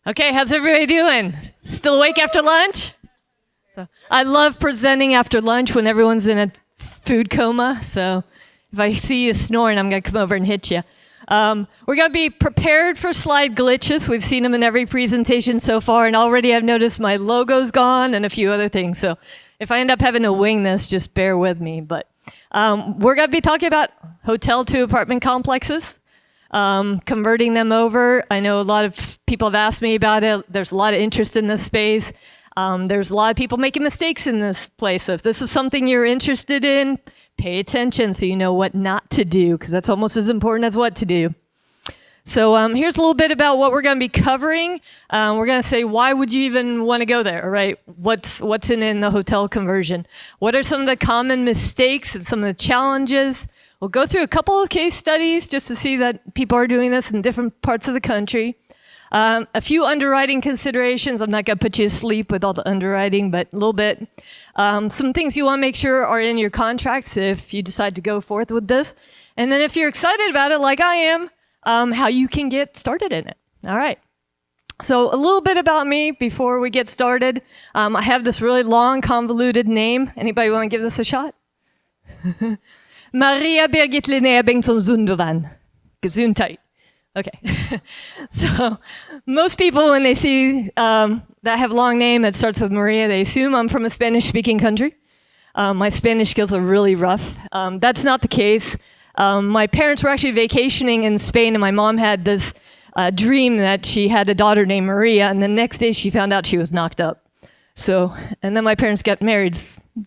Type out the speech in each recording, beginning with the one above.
Okay, how's everybody doing? Still awake after lunch? So I love presenting after lunch when everyone's in a food coma. So if I see you snoring, I'm going to come over and hit you. We're going to be prepared for slide glitches. We've seen them in every presentation so far, and already I've noticed my logo's gone and a few other things. So if I end up having to wing this, just bear with me. But we're going to be talking about hotel to apartment complexes. Converting them over. I know a lot of people have asked me about it. There's a lot of interest in this space. There's a lot of people making mistakes in this place. So if this is something you're interested in, pay attention so you know what not to do, because that's almost as important as what to do. So here's a little bit about what we're going to be covering. We're going to say, why would you even want to go there, right? What's in the hotel conversion? What are some of the common mistakes and some of the challenges? We'll go through a couple of case studies just to see that people are doing this in different parts of the country. A few underwriting considerations. I'm not going to put you to sleep with all the underwriting, but a little bit. Some things you want to make sure are in your contracts if you decide to go forth with this. And then if you're excited about it, like I am, how you can get started in it. All right. So a little bit about me before we get started. I have this really long, convoluted name. Anybody want to give this a shot? Maria Birgit Linnea Bengtsson Zundovan. Gesundheit. Okay. So most people, when they see that I have a long name that starts with Maria, they assume I'm from a Spanish-speaking country. My Spanish skills are really rough. That's not the case. My parents were actually vacationing in Spain, and my mom had this dream that she had a daughter named Maria, and the next day she found out she was knocked up. So, and then my parents got married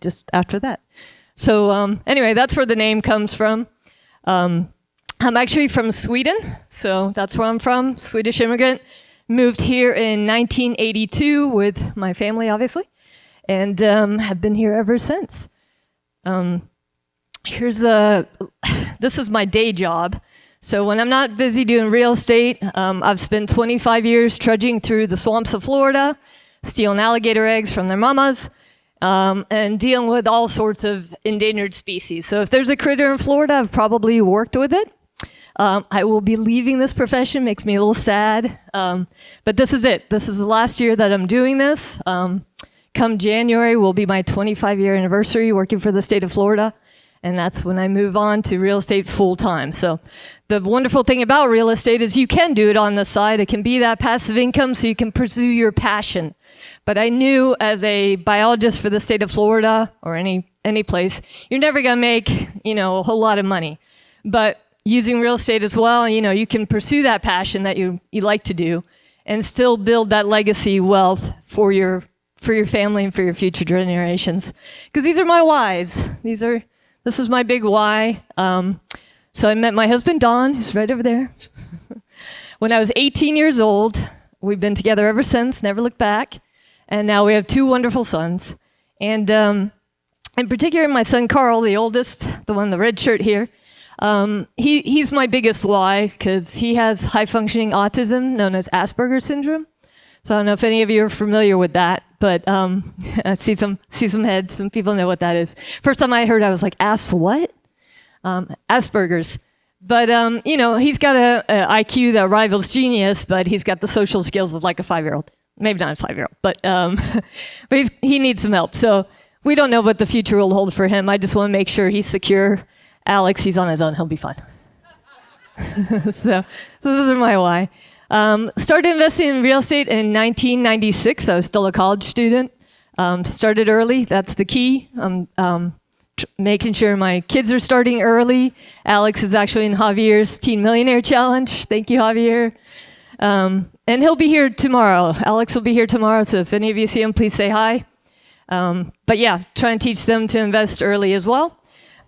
just after that. So anyway, that's where the name comes from. I'm actually from Sweden, so that's where I'm from, Swedish immigrant. Moved here in 1982 with my family, obviously, and have been here ever since. This is my day job. So when I'm not busy doing real estate, I've spent 25 years trudging through the swamps of Florida, stealing alligator eggs from their mamas, and dealing with all sorts of endangered species. So if there's a critter in Florida, I've probably worked with it. I will be leaving this profession, makes me a little sad, but this is it. This is the last year that I'm doing this. Come January will be my 25-year anniversary working for the state of Florida, and that's when I move on to real estate full-time. So the wonderful thing about real estate is you can do it on the side. It can be that passive income so you can pursue your passion. But I knew as a biologist for the state of Florida or any place, you're never going to make, a whole lot of money. But using real estate as well, you can pursue that passion that you like to do and still build that legacy wealth for your family and for your future generations. Because these are my whys. This is my big why. So I met my husband, Don, who's right over there. When I was 18 years old, we've been together ever since, never looked back. And now we have two wonderful sons. And in particular, my son, Carl, the oldest, the one in the red shirt here, he's my biggest why because he has high-functioning autism known as Asperger's syndrome. So I don't know if any of you are familiar with that, but I see some heads. Some people know what that is. First time I heard, I was like, what? Asperger's. But, he's got a IQ that rivals genius, but he's got the social skills of like a 5-year-old. Maybe not a 5-year-old, but he needs some help. So we don't know what the future will hold for him. I just want to make sure he's secure. Alex, he's on his own. He'll be fine. So those are my why. Started investing in real estate in 1996. I was still a college student. Started early. That's the key. Making sure my kids are starting early. Alex is actually in Javier's Teen Millionaire Challenge. Thank you, Javier. And he'll be here tomorrow. Alex will be here tomorrow, so if any of you see him, please say hi. But yeah, try and teach them to invest early as well.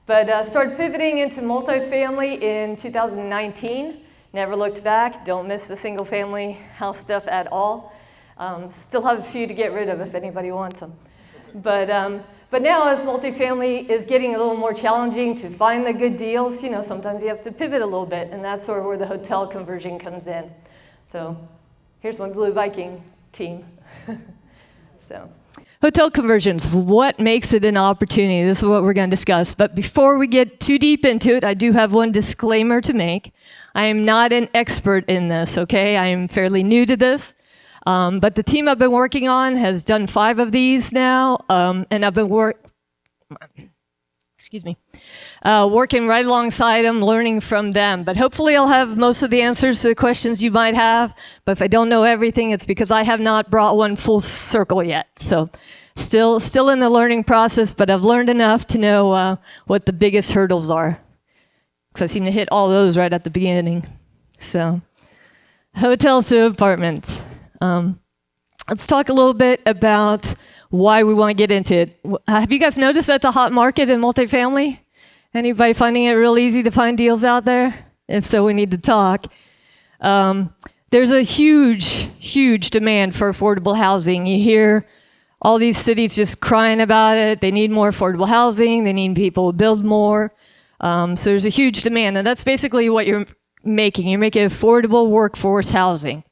But started pivoting into multifamily in 2019. Never looked back. Don't miss the single family house stuff at all. Still have a few to get rid of if anybody wants them. But now as multifamily is getting a little more challenging to find the good deals, sometimes you have to pivot a little bit, and that's sort of where the hotel conversion comes in. So here's my Blue Viking team. Hotel conversions, what makes it an opportunity? This is what we're going to discuss. But before we get too deep into it, I do have one disclaimer to make. I am not an expert in this, okay? I am fairly new to this. But the team I've been working on has done 5 of these now, and I've been working right alongside them, learning from them. But hopefully I'll have most of the answers to the questions you might have. But if I don't know everything, it's because I have not brought one full circle yet. So still in the learning process, but I've learned enough to know what the biggest hurdles are. Because I seem to hit all those right at the beginning. So, hotels to apartments. Let's talk a little bit about why we want to get into it. Have you guys noticed that's a hot market in multifamily? Anybody finding it real easy to find deals out there? If so, we need to talk. There's a huge demand for affordable housing. You hear all these cities just crying about it. They need more affordable housing. They need people to build more. So there's a huge demand, and that's basically what you're making. You're making affordable workforce housing.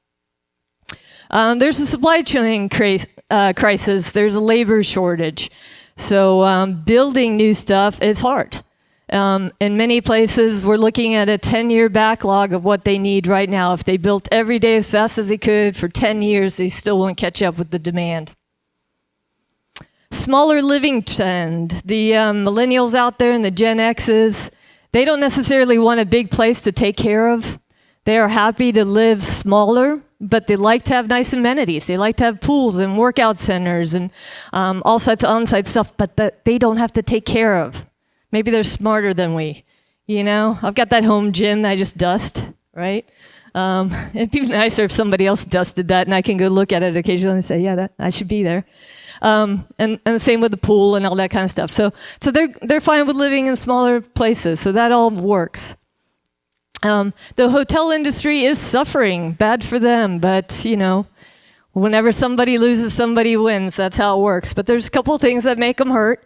There's a supply chain crisis. There's a labor shortage. So building new stuff is hard. In many places, we're looking at a 10-year backlog of what they need right now. If they built every day as fast as they could for 10 years, they still won't catch up with the demand. Smaller living trend. The millennials out there and the Gen X's, they don't necessarily want a big place to take care of. They are happy to live smaller, but they like to have nice amenities. They like to have pools and workout centers and all sorts of on-site stuff, but that they don't have to take care of. Maybe they're smarter than we, you know? I've got that home gym that I just dust, right? It'd be nicer if somebody else dusted that and I can go look at it occasionally and say, yeah, I should be there. And the same with the pool and all that kind of stuff. So they're fine with living in smaller places. So that all works. The hotel industry is suffering, bad for them. But you know, whenever somebody loses, somebody wins. That's how it works. But there's a couple of things that make them hurt.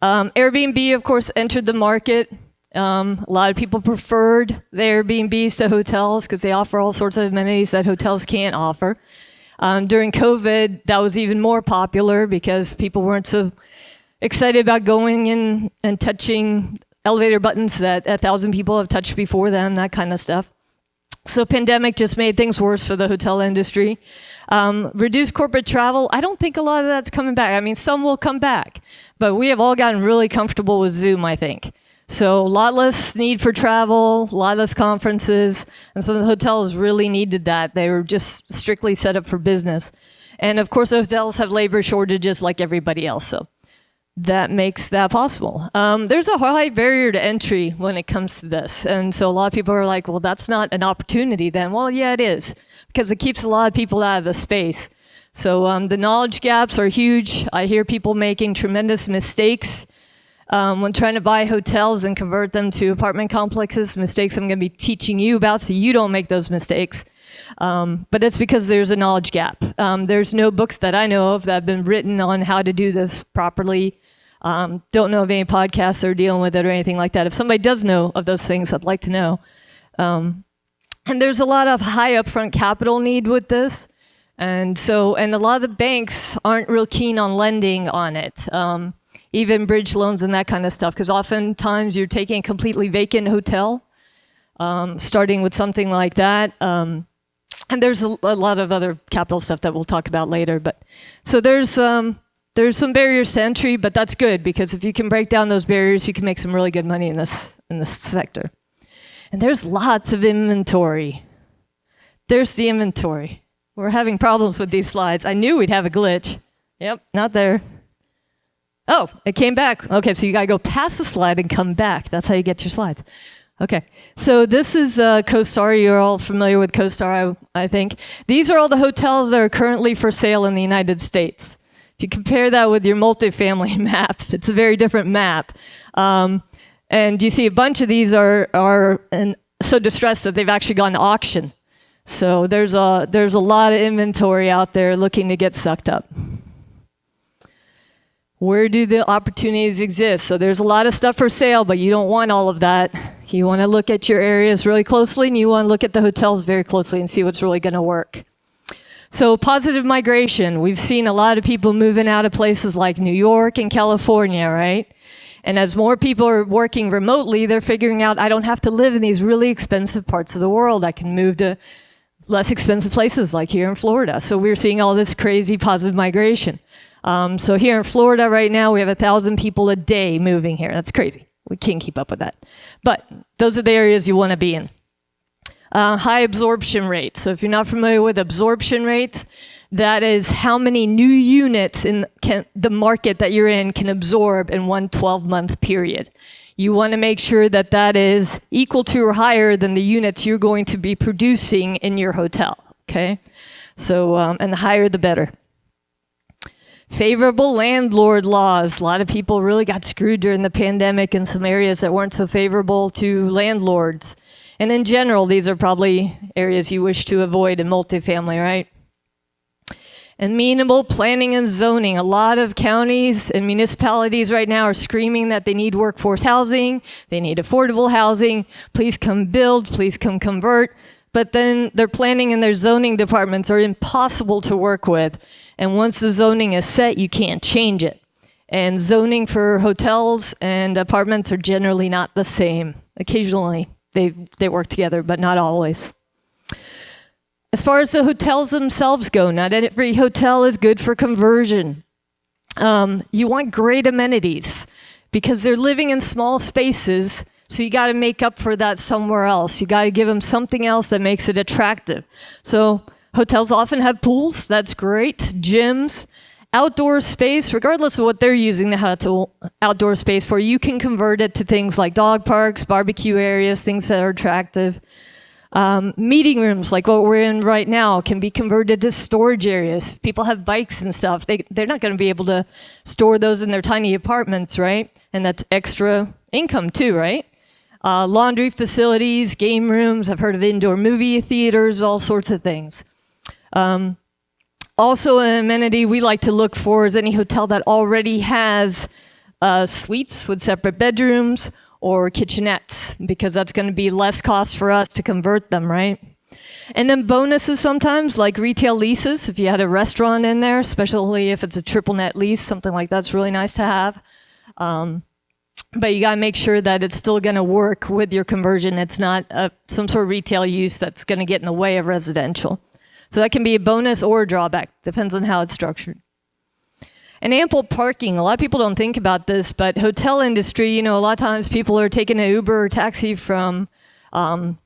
Airbnb, of course, entered the market. A lot of people preferred the Airbnbs to hotels because they offer all sorts of amenities that hotels can't offer. During COVID, that was even more popular because people weren't so excited about going in and touching elevator buttons that 1,000 people have touched before them, that kind of stuff. So pandemic just made things worse for the hotel industry. Reduced corporate travel, I don't think a lot of that's coming back. I mean, some will come back, but we have all gotten really comfortable with Zoom, I think. So a lot less need for travel, a lot less conferences, and so the hotels really needed that. They were just strictly set up for business. And of course, the hotels have labor shortages like everybody else, so that makes that possible. There's a high barrier to entry when it comes to this, and so a lot of people are like, well, that's not an opportunity then. Well, yeah, it is, because it keeps a lot of people out of the space. So the knowledge gaps are huge. I hear people making tremendous mistakes when trying to buy hotels and convert them to apartment complexes, mistakes I'm going to be teaching you about so you don't make those mistakes. But it's because there's a knowledge gap. There's no books that I know of that have been written on how to do this properly. Don't know of any podcasts that are dealing with it or anything like that. If somebody does know of those things, I'd like to know. And there's a lot of high upfront capital need with this. And a lot of the banks aren't real keen on lending on it. Even bridge loans and that kind of stuff, because oftentimes you're taking a completely vacant hotel, starting with something like that. And there's a lot of other capital stuff that we'll talk about later. But so there's some barriers to entry, but that's good, because if you can break down those barriers, you can make some really good money in this sector. And there's lots of inventory. There's the inventory. We're having problems with these slides. I knew we'd have a glitch. Yep, not there. Oh, it came back. Okay, so you gotta go past the slide and come back. That's how you get your slides. Okay, so this is CoStar. You're all familiar with CoStar, I think. These are all the hotels that are currently for sale in the United States. If you compare that with your multifamily map, it's a very different map. And you see a bunch of these are so distressed that they've actually gone to auction. So there's a lot of inventory out there looking to get sucked up. Where do the opportunities exist? So there's a lot of stuff for sale, but you don't want all of that. You want to look at your areas really closely, and you want to look at the hotels very closely and see what's really going to work. So positive migration. We've seen a lot of people moving out of places like New York and California, right? And as more people are working remotely, they're figuring out, I don't have to live in these really expensive parts of the world. I can move to less expensive places like here in Florida. So we're seeing all this crazy positive migration. So here in Florida right now, we have 1,000 people a day moving here. That's crazy. We can't keep up with that. But those are the areas you want to be in. High absorption rate. So if you're not familiar with absorption rates, that is how many new units in the market that you're in can absorb in one 12-month period. You want to make sure that that is equal to or higher than the units you're going to be producing in your hotel, okay? So, and the higher the better. Favorable landlord laws. A lot of people really got screwed during the pandemic in some areas that weren't so favorable to landlords. And in general, these are probably areas you wish to avoid in multifamily, right? Amenable planning and zoning. A lot of counties and municipalities right now are screaming that they need workforce housing, they need affordable housing, please come build, please come convert. But then their planning and their zoning departments are impossible to work with. And once the zoning is set, you can't change it. And zoning for hotels and apartments are generally not the same. Occasionally they work together, but not always. As far as the hotels themselves go, not every hotel is good for conversion. You want great amenities because they're living in small spaces, so you got to make up for that somewhere else. You got to give them something else that makes it attractive. So hotels often have pools, that's great, gyms, outdoor space, regardless of what they're using the outdoor space for, you can convert it to things like dog parks, barbecue areas, things that are attractive. Meeting rooms like what we're in right now can be converted to storage areas. People have bikes and stuff. They're not going to be able to store those in their tiny apartments, right? And that's extra income too, right? Laundry facilities, game rooms. I've heard of indoor movie theaters, all sorts of things. Also an amenity we like to look for is any hotel that already has suites with separate bedrooms or kitchenettes, because that's going to be less cost for us to convert them, right? And then bonuses sometimes, like retail leases. If you had a restaurant in there, especially if it's a triple net lease, something like that's really nice to have. But you got to make sure that it's still going to work with your conversion. It's not some sort of retail use that's going to get in the way of residential. So that can be a bonus or a drawback, depends on how it's structured. And ample parking. A lot of people don't think about this, but hotel industry, a lot of times people are taking an Uber or taxi from the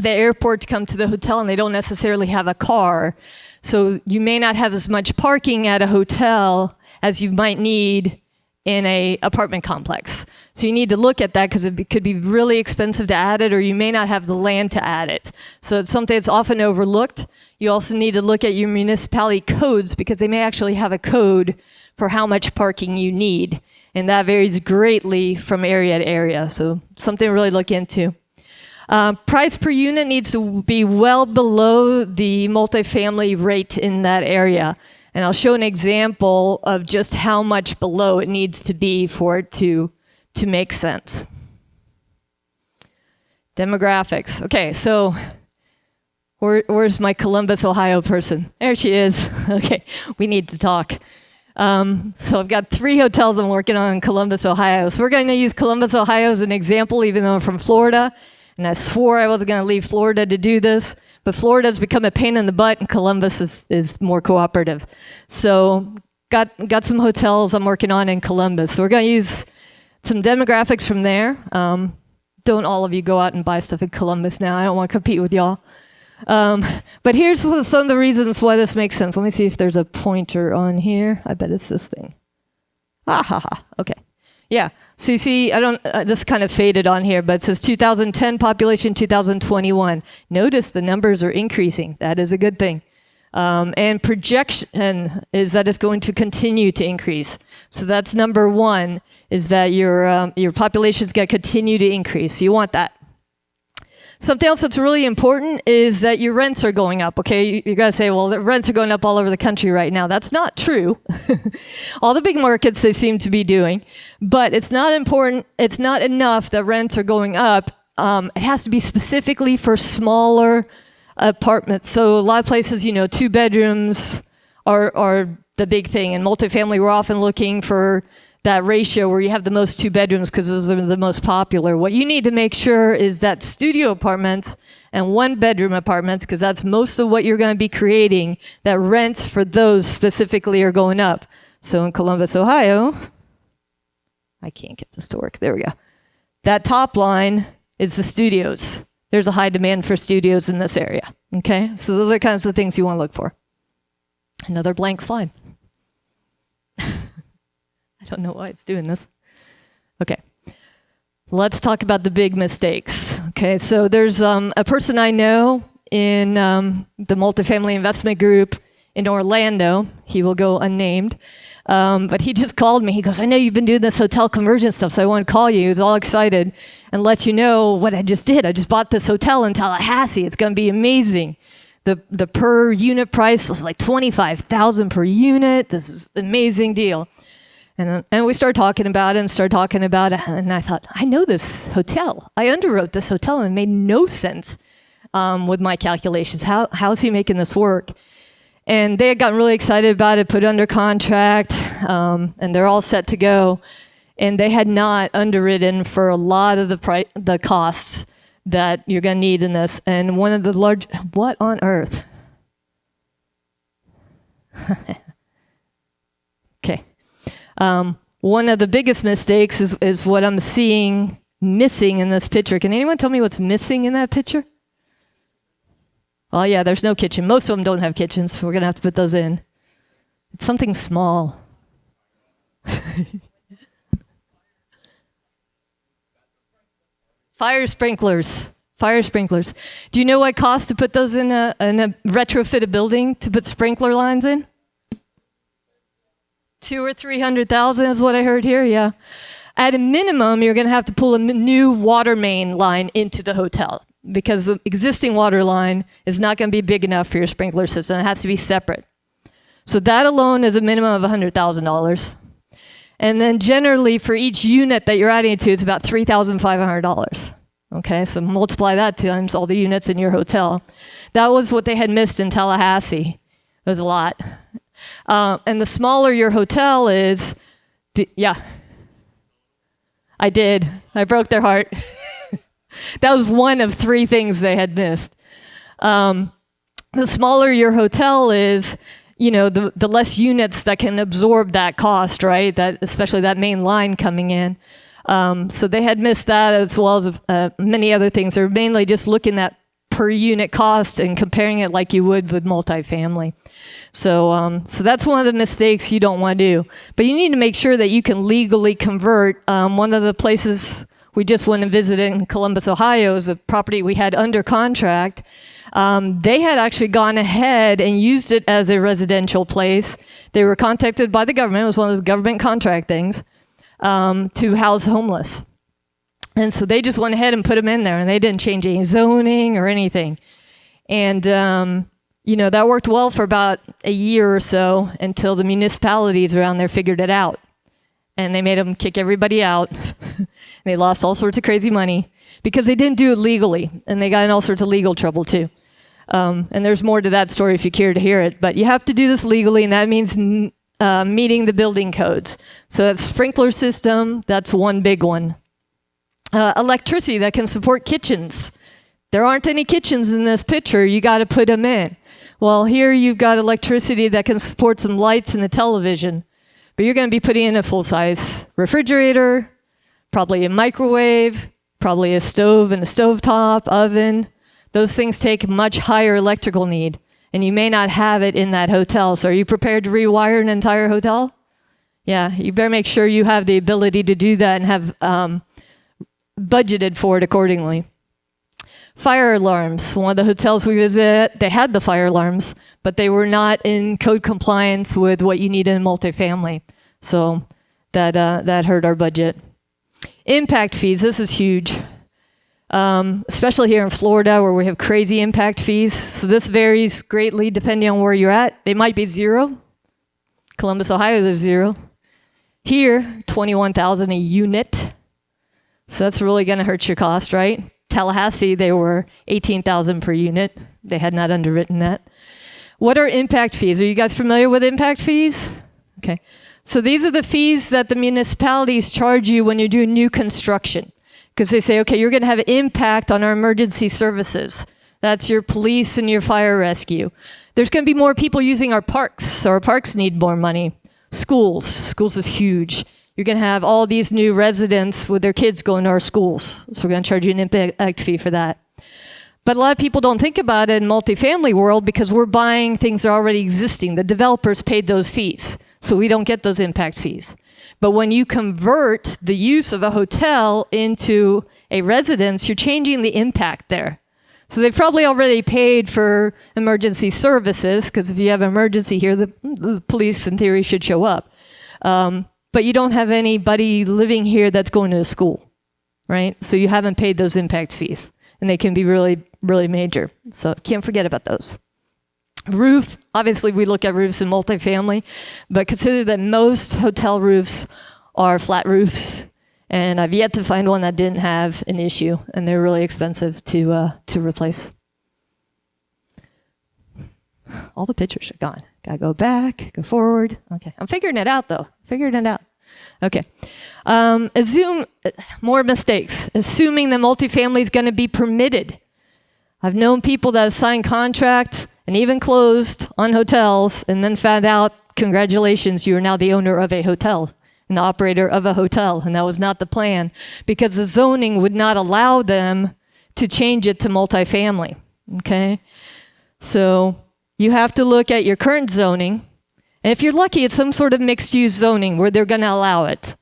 airport to come to the hotel, and they don't necessarily have a car. So you may not have as much parking at a hotel as you might need in a apartment complex. So you need to look at that because it could be really expensive to add it, or you may not have the land to add it. So it's something that's often overlooked. You also need to look at your municipality codes because they may actually have a code for how much parking you need. And that varies greatly from area to area. So something to really look into. Price per unit needs to be well below the multifamily rate in that area. And I'll show an example of just how much below it needs to be for it to make sense. Demographics. Okay, so where's my Columbus, Ohio person? There she is. Okay, we need to talk. So I've got 3 hotels I'm working on in Columbus, Ohio. So we're going to use Columbus, Ohio as an example, even though I'm from Florida. And I swore I wasn't going to leave Florida to do this. But Florida's become a pain in the butt, and Columbus is more cooperative. So got some hotels I'm working on in Columbus. So we're going to use some demographics from there. Don't all of you go out and buy stuff in Columbus now. I don't want to compete with y'all. But here's some of the reasons why this makes sense. Let me see if there's a pointer on here. I bet it's this thing. Okay. Yeah. So you see, this kind of faded on here, but it says 2010 population, 2021. Notice the numbers are increasing. That is a good thing. And projection is that it's going to continue to increase. So that's number 1, is that your population is going to continue to increase. So you want that. Something else that's really important is that your rents are going up, okay? You're going to say, well, the rents are going up all over the country right now. That's not true. All the big markets, they seem to be doing. But it's not important. It's not enough that rents are going up. It has to be specifically for smaller apartments. So a lot of places, 2 bedrooms are the big thing. In multifamily, we're often looking for that ratio where you have the most 2 bedrooms because those are the most popular. What you need to make sure is that studio apartments and 1-bedroom apartments, because that's most of what you're going to be creating, that rents for those specifically are going up. So in Columbus, Ohio, I can't get this to work. There we go. That top line is the studios. There's a high demand for studios in this area. Okay, so those are kinds of things you want to look for. Another blank slide. I don't know why it's doing this. Okay, let's talk about the big mistakes. Okay, so there's a person I know in the multifamily investment group in Orlando. He will go unnamed. But he just called me. He goes, I know you've been doing this hotel conversion stuff, so I want to call you. He was all excited and let you know what I just did. I just bought this hotel in Tallahassee. It's going to be amazing. The per unit price was like $25,000 per unit. This is an amazing deal. And we started talking about it, and I thought, I know this hotel. I underwrote this hotel, and it made no sense with my calculations. How is he making this work? And they had gotten really excited about it, put it under contract, and they're all set to go. And they had not underwritten for a lot of the costs that you're going to need in this. And one of the large, what on earth? Okay. One of the biggest mistakes is what I'm seeing missing in this picture. Can anyone tell me what's missing in that picture? Oh yeah, there's no kitchen. Most of them don't have kitchens, so we're going to have to put those in. It's something small. Fire sprinklers. Fire sprinklers. Do you know what it costs to put those in a retrofitted building, to put sprinkler lines in? $200,000 or $300,000 is what I heard here, yeah. At a minimum, you're going to have to pull a new water main line into the hotel, because the existing water line is not going to be big enough for your sprinkler system. It has to be separate. So that alone is a minimum of $100,000. And then generally for each unit that you're adding to, it's about $3,500. Okay, so multiply that times all the units in your hotel. That was what they had missed in Tallahassee. It was a lot. And the smaller your hotel is, yeah, I did. I broke their heart. That was one of 3 things they had missed. The smaller your hotel is, you know, the less units that can absorb that cost, right? That, especially that main line coming in. So they had missed that, as well as many other things. They're mainly just looking at per unit cost and comparing it like you would with multifamily. So that's one of the mistakes you don't want to do. But you need to make sure that you can legally convert. One of the places we just went and visited in Columbus, Ohio, is a property we had under contract. They had actually gone ahead and used it as a residential place. They were contacted by the government. It was one of those government contract things to house homeless. And so they just went ahead and put them in there, and they didn't change any zoning or anything. And, you know, that worked well for about a year or so, until the municipalities around there figured it out. And they made them kick everybody out. They lost all sorts of crazy money because they didn't do it legally, and they got in all sorts of legal trouble too. And there's more to that story if you care to hear it. But you have to do this legally, and that means meeting the building codes. So that sprinkler system, that's one big one. Electricity that can support kitchens. There aren't any kitchens in this picture. You got to put them in. Well, here you've got electricity that can support some lights and a television. But you're going to be putting in a full-size refrigerator, probably a microwave, probably a stove and a stovetop, oven. Those things take much higher electrical need, and you may not have it in that hotel. So are you prepared to rewire an entire hotel? Yeah, you better make sure you have the ability to do that and have budgeted for it accordingly. Fire alarms. One of the hotels we visited, they had the fire alarms, but they were not in code compliance with what you need in multifamily. So that hurt our budget. Impact fees. This is huge, especially here in Florida, where we have crazy impact fees. So this varies greatly depending on where you're at. They might be 0. Columbus, Ohio, there's 0. Here, $21,000 a unit. So that's really going to hurt your cost, right? Tallahassee, they were $18,000 per unit. They had not underwritten that. What are impact fees? Are you guys familiar with impact fees? Okay. So these are the fees that the municipalities charge you when you're doing new construction. Because they say, okay, you're going to have an impact on our emergency services. That's your police and your fire rescue. There's going to be more people using our parks, so our parks need more money. Schools is huge. You're going to have all these new residents with their kids going to our schools, so we're going to charge you an impact fee for that. But a lot of people don't think about it in multifamily world because we're buying things that are already existing. The developers paid those fees, so we don't get those impact fees. But when you convert the use of a hotel into a residence, you're changing the impact there. So they've probably already paid for emergency services, because if you have an emergency here, the police in theory should show up. But you don't have anybody living here that's going to a school, right? So you haven't paid those impact fees, and they can be really, really major. So can't forget about those. Roof, obviously we look at roofs in multifamily, but consider that most hotel roofs are flat roofs, and I've yet to find one that didn't have an issue, and they're really expensive to replace. All the pictures are gone. Gotta go back, go forward. Okay, I'm figuring it out though. Figuring it out. Okay. Assume more mistakes. Assuming that multifamily is going to be permitted. I've known people that have signed contract and even closed on hotels and then found out, congratulations, you are now the owner of a hotel and the operator of a hotel, and that was not the plan because the zoning would not allow them to change it to multifamily. Okay? So you have to look at your current zoning. And if you're lucky, it's some sort of mixed-use zoning where they're going to allow it.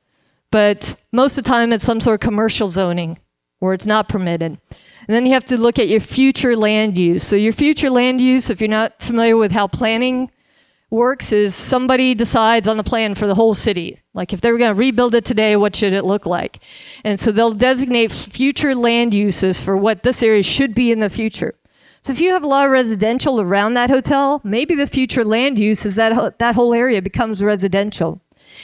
But most of the time, it's some sort of commercial zoning where it's not permitted. And then you have to look at your future land use. So your future land use, if you're not familiar with how planning works, is somebody decides on the plan for the whole city. Like if they were going to rebuild it today, what should it look like? And so they'll designate future land uses for what this area should be in the future. So if you have a lot of residential around that hotel, maybe the future land use is that whole area becomes residential.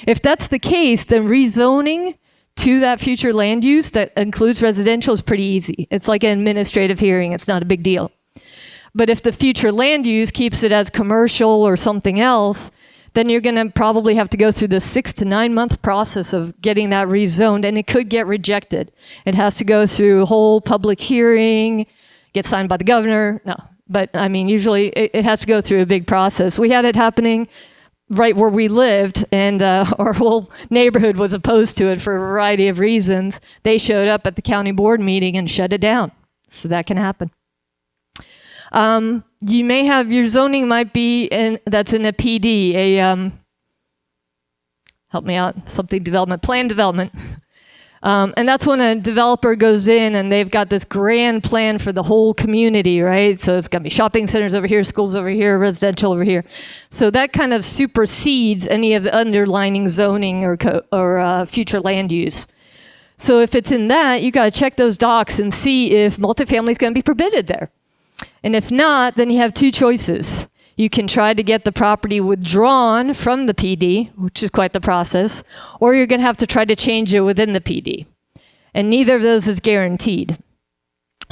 If that's the case, then rezoning to that future land use that includes residential is pretty easy. It's like an administrative hearing. It's not a big deal. But if the future land use keeps it as commercial or something else, then you're going to probably have to go through the 6 to 9 month process of getting that rezoned, and it could get rejected. It has to go through a whole public hearing, get signed by the governor. No, but I mean, usually it has to go through a big process. We had it happening right where we lived, and our whole neighborhood was opposed to it for a variety of reasons. They showed up at the county board meeting and shut it down. So that can happen. You may have, your zoning might be that's in a PD, help me out, something development, plan development. And that's when a developer goes in and they've got this grand plan for the whole community, right? So it's going to be shopping centers over here, schools over here, residential over here. So that kind of supersedes any of the underlying zoning or future land use. So if it's in that, you got to check those docs and see if multifamily is going to be permitted there. And if not, then you have two choices. You can try to get the property withdrawn from the PD, which is quite the process, or you're going to have to try to change it within the PD. And neither of those is guaranteed.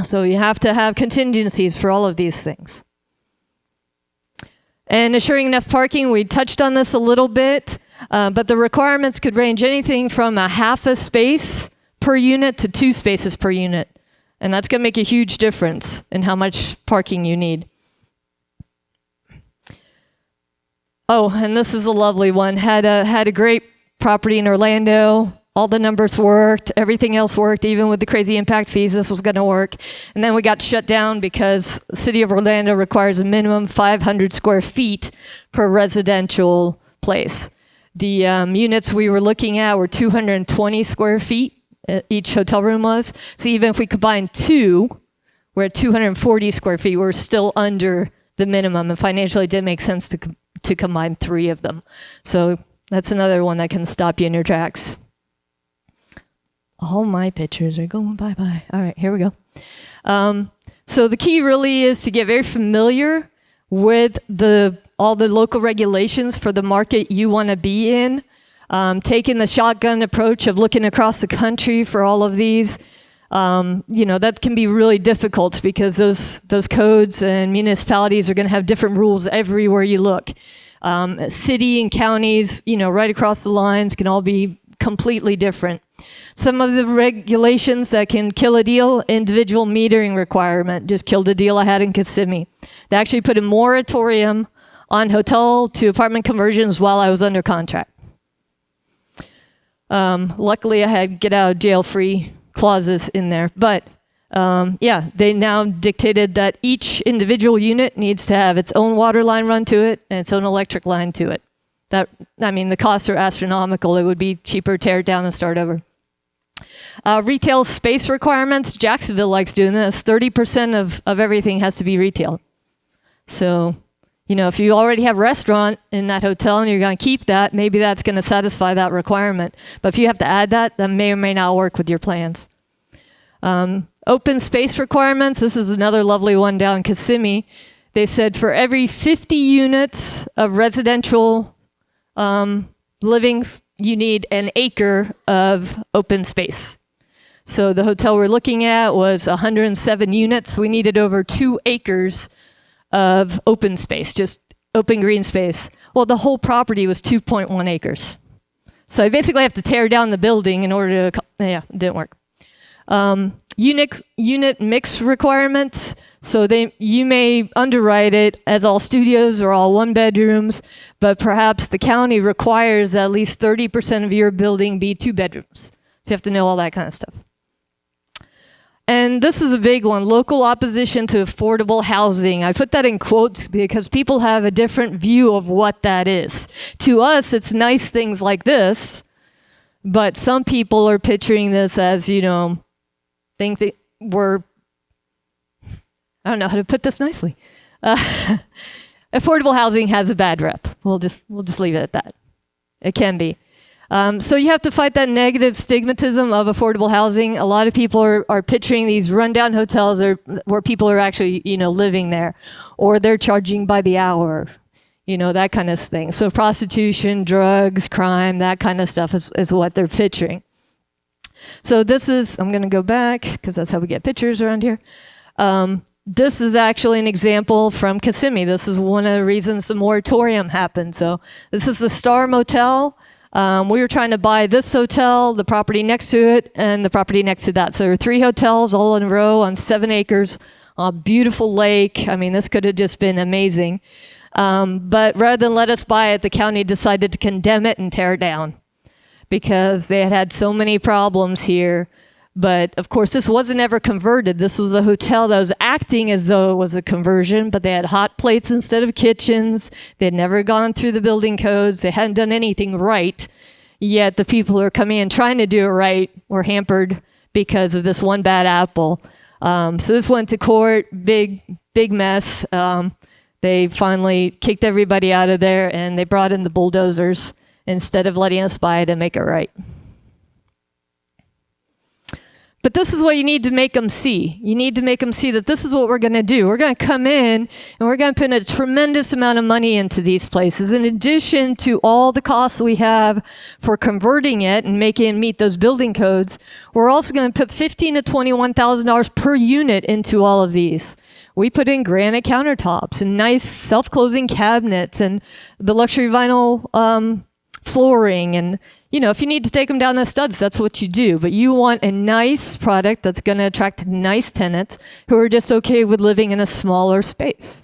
So you have to have contingencies for all of these things. And assuring enough parking, we touched on this a little bit, but the requirements could range anything from a half a space per unit to 2 spaces per unit. And that's going to make a huge difference in how much parking you need. Oh, and this is a lovely one. Had a great property in Orlando. All the numbers worked. Everything else worked. Even with the crazy impact fees, this was going to work. And then we got shut down because the city of Orlando requires a minimum 500 square feet per residential place. The units we were looking at were 220 square feet. Each hotel room was. So even if we combine 2, we're at 240 square feet. We're still under the minimum. And financially, it didn't make sense to combine 3 of them. So that's another one that can stop you in your tracks. All my pictures are going bye-bye. All right, here we go. So the key really is to get very familiar with all the local regulations for the market you want to be in. Taking the shotgun approach of looking across the country for all of these, that can be really difficult because those codes and municipalities are going to have different rules everywhere you look. City and counties, right across the lines can all be completely different. Some of the regulations that can kill a deal: individual metering requirement just killed a deal I had in Kissimmee. They actually put a moratorium on hotel to apartment conversions while I was under contract. Luckily, I had get out of jail free clauses in there. But yeah, they now dictated that each individual unit needs to have its own water line run to it and its own electric line to it. The costs are astronomical. It would be cheaper to tear it down and start over. Retail space requirements. Jacksonville likes doing this. 30% of everything has to be retail. So, if you already have a restaurant in that hotel and you're going to keep that, maybe that's going to satisfy that requirement. But if you have to add that may or may not work with your plans. Open space requirements. This is another lovely one down in Kissimmee. They said for every 50 units of residential living, you need an acre of open space. So the hotel we're looking at was 107 units. We needed over 2 acres of open space, just open green space. Well, the whole property was 2.1 acres. So I basically have to tear down the building in order to, it didn't work. Unit mix requirements. So you may underwrite it as all studios or all 1-bedrooms, but perhaps the county requires that at least 30% of your building be 2 bedrooms. So you have to know all that kind of stuff. And this is a big one: local opposition to affordable housing. I put that in quotes because people have a different view of what that is. To us, it's nice things like this, but some people are picturing this as, think that we're, I don't know how to put this nicely. Affordable housing has a bad rep. We'll just leave it at that. It can be. So you have to fight that negative stigmatism of affordable housing. A lot of people are picturing these rundown hotels where people are actually, living there, or they're charging by the hour, that kind of thing. So prostitution, drugs, crime, that kind of stuff is what they're picturing. So this is, I'm going to go back because that's how we get pictures around here. This is actually an example from Kissimmee. This is one of the reasons the moratorium happened. So this is the Star Motel. We were trying to buy this hotel, the property next to it, and the property next to that. So there were 3 hotels all in a row on 7 acres, a beautiful lake. This could have just been amazing. But rather than let us buy it, the county decided to condemn it and tear it down because they had so many problems here. But of course, this wasn't ever converted. This was a hotel that was acting as though it was a conversion, but they had hot plates instead of kitchens. They had never gone through the building codes. They hadn't done anything right. Yet the people who are coming in trying to do it right were hampered because of this one bad apple. So this went to court, big mess. They finally kicked everybody out of there, and they brought in the bulldozers instead of letting us buy it and make it right. But this is what you need to make them see. You need to make them see that this is what we're going to do. We're going to come in and we're going to put a tremendous amount of money into these places. In addition to all the costs we have for converting it and making it meet those building codes, we're also going to put $15,000 to $21,000 per unit into all of these. We put in granite countertops and nice self-closing cabinets and the luxury vinyl flooring, and if you need to take them down to studs, that's what you do. But you want a nice product that's going to attract nice tenants who are just okay with living in a smaller space.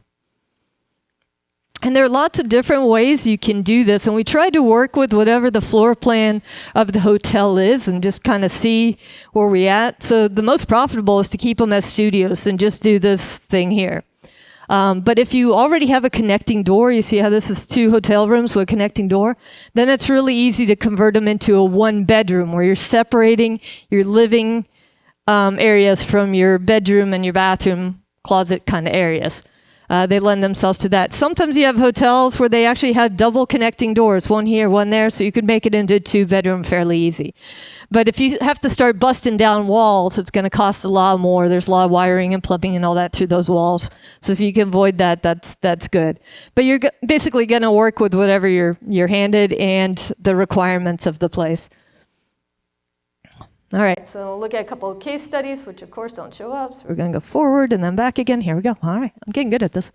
And there are lots of different ways you can do this, and we try to work with whatever the floor plan of the hotel is and just kind of see where we're at. So the most profitable is to keep them as studios and just do this thing here. But if you already have a connecting door, you see how this is 2 hotel rooms with a connecting door, then it's really easy to convert them into a 1-bedroom where you're separating your living areas from your bedroom and your bathroom closet kind of areas. They lend themselves to that. Sometimes you have hotels where they actually have double connecting doors, one here, one there, so you could make it into a 2-bedroom fairly easy. But if you have to start busting down walls, it's going to cost a lot more. There's a lot of wiring and plumbing and all that through those walls. So if you can avoid that, that's good. But you're basically going to work with whatever you're handed and the requirements of the place. All right, so we'll look at a couple of case studies, which of course don't show up. So we're going to go forward and then back again. Here we go. All right, I'm getting good at this.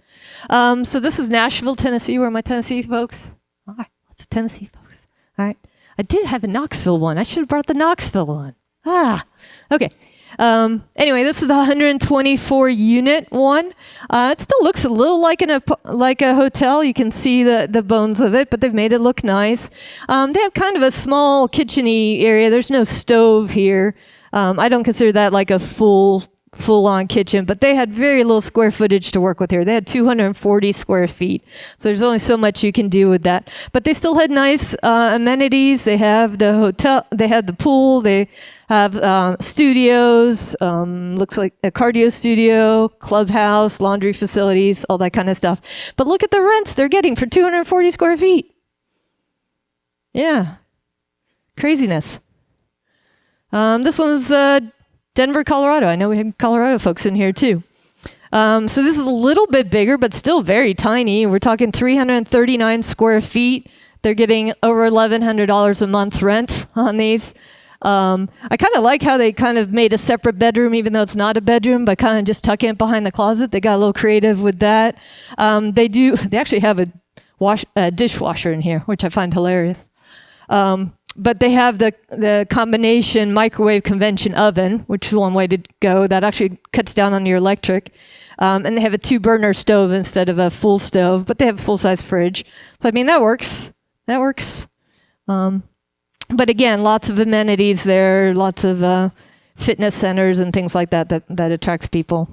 So this is Nashville, Tennessee. Where are my Tennessee folks? All right, let's Tennessee folks. All right. I did have a Knoxville one. I should have brought the Knoxville one. Okay. Anyway, this is a 124 unit one. It still looks a little like a hotel. You can see the bones of it, but they've made it look nice. They have kind of a small kitchen-y area. There's no stove here. I don't consider that like a full-on kitchen, but they had very little square footage to work with here. They had 240 square feet. So there's only so much you can do with that. But they still had nice amenities. They have the hotel, they had the pool, they have studios, looks like a cardio studio, clubhouse, laundry facilities, all that kind of stuff. But look at the rents they're getting for 240 square feet. Yeah. Craziness. This one's Denver, Colorado. I know we had Colorado folks in here too. So this is a little bit bigger, but still very tiny. We're talking 339 square feet. They're getting over $1,100 a month rent on these. I kind of like how they kind of made a separate bedroom, even though it's not a bedroom, but kind of just tuck it behind the closet. They got a little creative with that. They actually have a dishwasher in here, which I find hilarious. But they have the combination microwave convection oven, which is one way to go. That actually cuts down on your electric. And they have a 2-burner stove instead of a full stove, but they have a full-size fridge. So, I mean, that works. That works. But again, lots of amenities there, lots of fitness centers and things like that attracts people.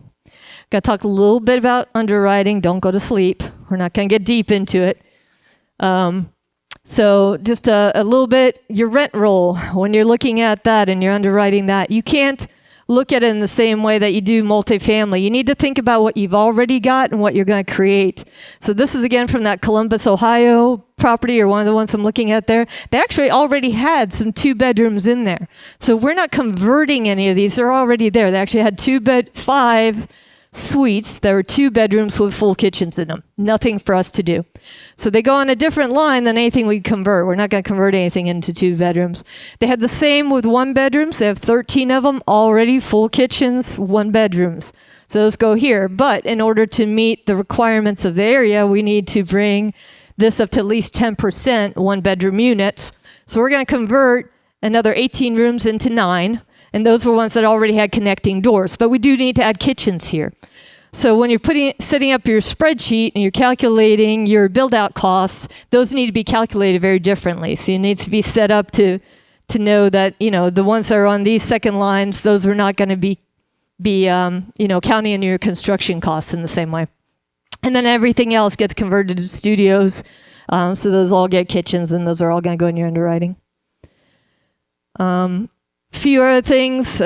Got to talk a little bit about underwriting. Don't go to sleep. We're not going to get deep into it. So just a little bit, your rent roll, when you're looking at that and you're underwriting that, you can't look at it in the same way that you do multifamily. You need to think about what you've already got and what you're going to create. So this is again from that Columbus, Ohio property, or one of the ones I'm looking at there. They actually already had some 2 bedrooms in there. So we're not converting any of these. They're already there. They actually had 5 suites. There were 2 bedrooms with full kitchens in them. Nothing for us to do. So they go on a different line than anything we convert. We're not going to convert anything into 2 bedrooms. They had the same with 1 bedrooms. They have 13 of them already, full kitchens, 1 bedrooms. So those go here. But in order to meet the requirements of the area, we need to bring this up to at least 10% 1-bedroom units. So we're going to convert another 18 rooms into 9. And those were ones that already had connecting doors. But we do need to add kitchens here. So when you're setting up your spreadsheet and you're calculating your build-out costs, those need to be calculated very differently. So it needs to be set up to know that, the ones that are on these second lines, those are not going to be counting in your construction costs in the same way. And then everything else gets converted to studios. So those all get kitchens, and those are all going to go in your underwriting. Few other things,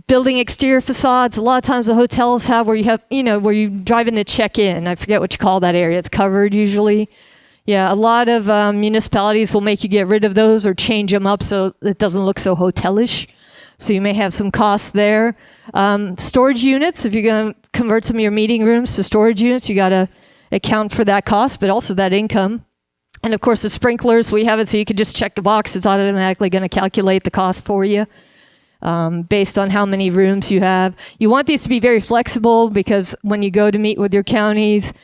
building exterior facades. A lot of times the hotels have where you drive in to check in. I forget what you call that area. It's covered usually. Yeah, a lot of municipalities will make you get rid of those or change them up so it doesn't look so hotelish. So you may have some costs there. Storage units, if you're going to convert some of your meeting rooms to storage units, you got to account for that cost, but also that income. And of course, the sprinklers, we have it so you can just check the box. It's automatically going to calculate the cost for you based on how many rooms you have. You want these to be very flexible because when you go to meet with your counties,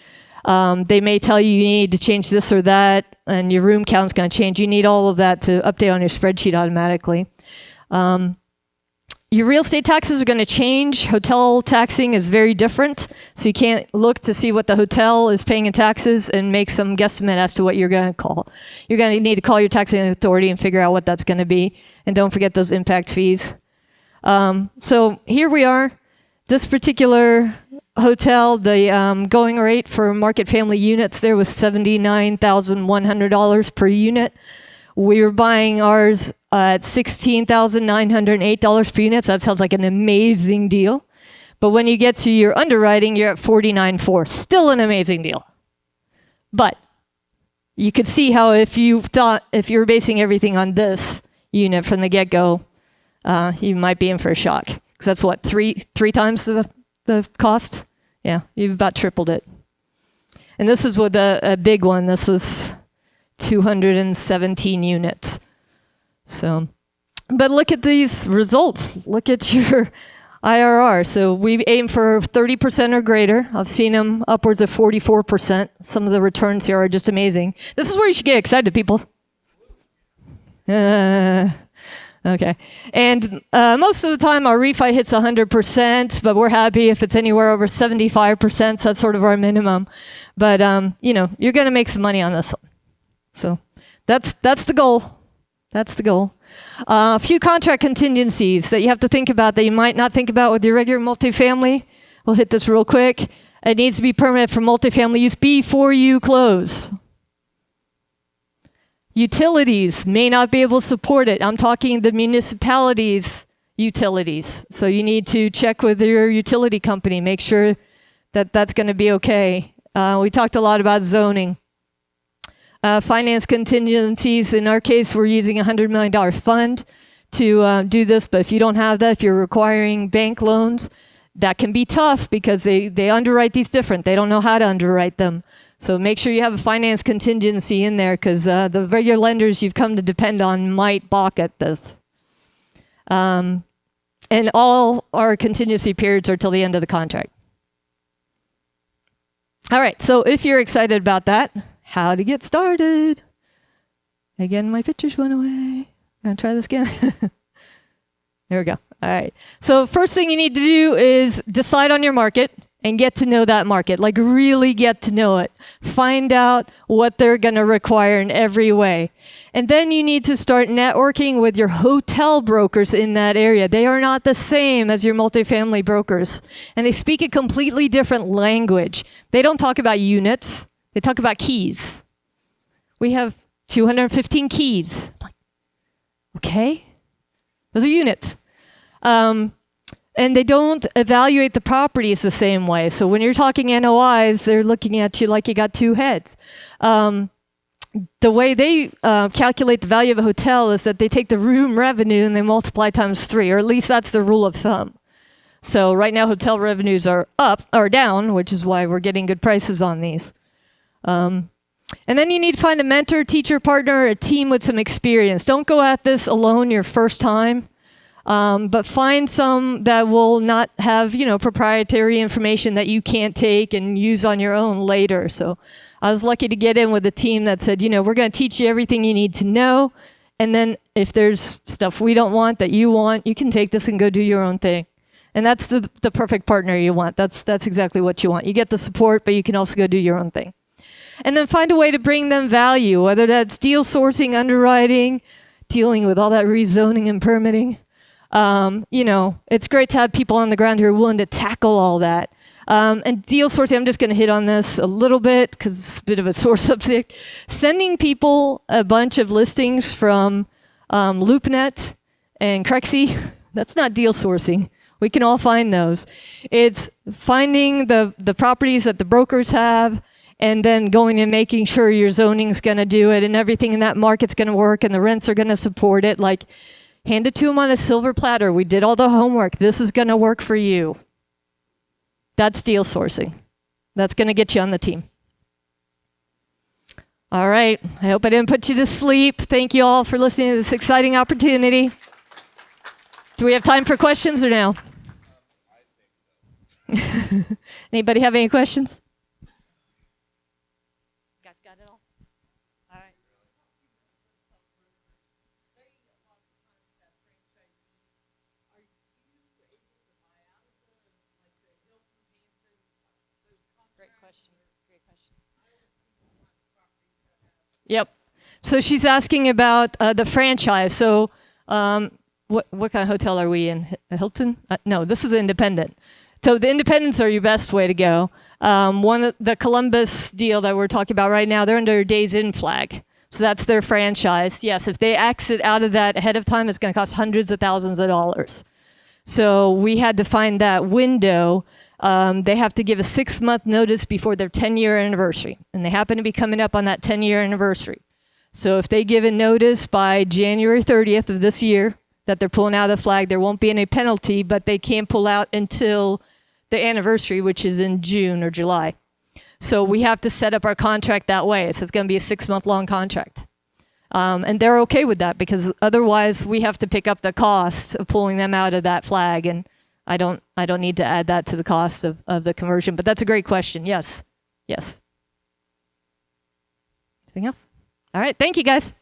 they may tell you need to change this or that, and your room count's going to change. You need all of that to update on your spreadsheet automatically. Your real estate taxes are going to change. Hotel taxing is very different. So you can't look to see what the hotel is paying in taxes and make some guesstimate as to what you're going to call. You're going to need to call your taxing authority and figure out what that's going to be. And don't forget those impact fees. So here we are. This particular hotel, the going rate for market family units there was $79,100 per unit. We were buying ours at $16,908 per unit. So that sounds like an amazing deal. But when you get to your underwriting, you're at $49,400. Still an amazing deal. But you could see how if you were basing everything on this unit from the get-go, you might be in for a shock. Because that's what, three times the cost? Yeah, you've about tripled it. And this is with a big one. This is 217 units. So, but look at these results. Look at your IRR. So we aim for 30% or greater. I've seen them upwards of 44%. Some of the returns here are just amazing. This is where you should get excited, people. Okay. And most of the time our refi hits 100%, but we're happy if it's anywhere over 75%. So that's sort of our minimum. But, you're going to make some money on this one. So that's the goal. That's the goal. A few contract contingencies that you have to think about that you might not think about with your regular multifamily. We'll hit this real quick. It needs to be permanent for multifamily use before you close. Utilities may not be able to support it. I'm talking the municipalities' utilities. So you need to check with your utility company, make sure that that's going to be okay. We talked a lot about zoning. Finance contingencies, in our case, we're using a $100 million fund to do this, but if you don't have that, if you're requiring bank loans, that can be tough because they underwrite these different. They don't know how to underwrite them. So make sure you have a finance contingency in there because the regular lenders you've come to depend on might balk at this. And all our contingency periods are till the end of the contract. All right, so if you're excited about that, how to get started. Again, my pictures went away. I'm gonna try this again. There we go. All right. So first thing you need to do is decide on your market and get to know that market, like really get to know it. Find out what they're going to require in every way. And then you need to start networking with your hotel brokers in that area. They are not the same as your multifamily brokers. And they speak a completely different language. They don't talk about units. They talk about keys. We have 215 keys. Okay. Those are units. And they don't evaluate the properties the same way. So when you're talking NOIs, they're looking at you like you got two heads. The way they calculate the value of a hotel is that they take the room revenue and they multiply times 3, or at least that's the rule of thumb. So right now hotel revenues are up or down, which is why we're getting good prices on these. And then you need to find a mentor, teacher, partner, or a team with some experience. Don't go at this alone your first time. But find some that will not have, proprietary information that you can't take and use on your own later. So I was lucky to get in with a team that said, we're going to teach you everything you need to know. And then if there's stuff we don't want that you want, you can take this and go do your own thing. And that's the perfect partner you want. That's exactly what you want. You get the support, but you can also go do your own thing. And then find a way to bring them value, whether that's deal sourcing, underwriting, dealing with all that rezoning and permitting. It's great to have people on the ground who are willing to tackle all that. And deal sourcing, I'm just going to hit on this a little bit because it's a bit of a sore subject. Sending people a bunch of listings from LoopNet and Crexy, that's not deal sourcing. We can all find those. It's finding the properties that the brokers have and then going and making sure your zoning's going to do it and everything in that market's going to work and the rents are going to support it. Like, hand it to them on a silver platter. We did all the homework. This is going to work for you. That's deal sourcing. That's going to get you on the team. All right. I hope I didn't put you to sleep. Thank you all for listening to this exciting opportunity. Do we have time for questions or no? Anybody have any questions? You guys got it all? All right. Great question. Yep. So she's asking about the franchise. So what kind of hotel are we in? A Hilton? No, this is independent. So the independents are your best way to go. The Columbus deal that we're talking about right now, they're under Days Inn flag. So that's their franchise. Yes, if they exit out of that ahead of time, it's going to cost hundreds of thousands of dollars. So we had to find that window. They have to give a 6-month notice before their 10-year anniversary. And they happen to be coming up on that 10-year anniversary. So if they give a notice by January 30th of this year that they're pulling out of the flag, there won't be any penalty, but they can't pull out until the anniversary, which is in June or July. So we have to set up our contract that way. So it's going to be a 6-month-long contract. And they're okay with that because otherwise we have to pick up the cost of pulling them out of that flag. And I don't need to add that to the cost of the conversion. But that's a great question. Yes. Yes. Anything else? All right. Thank you, guys.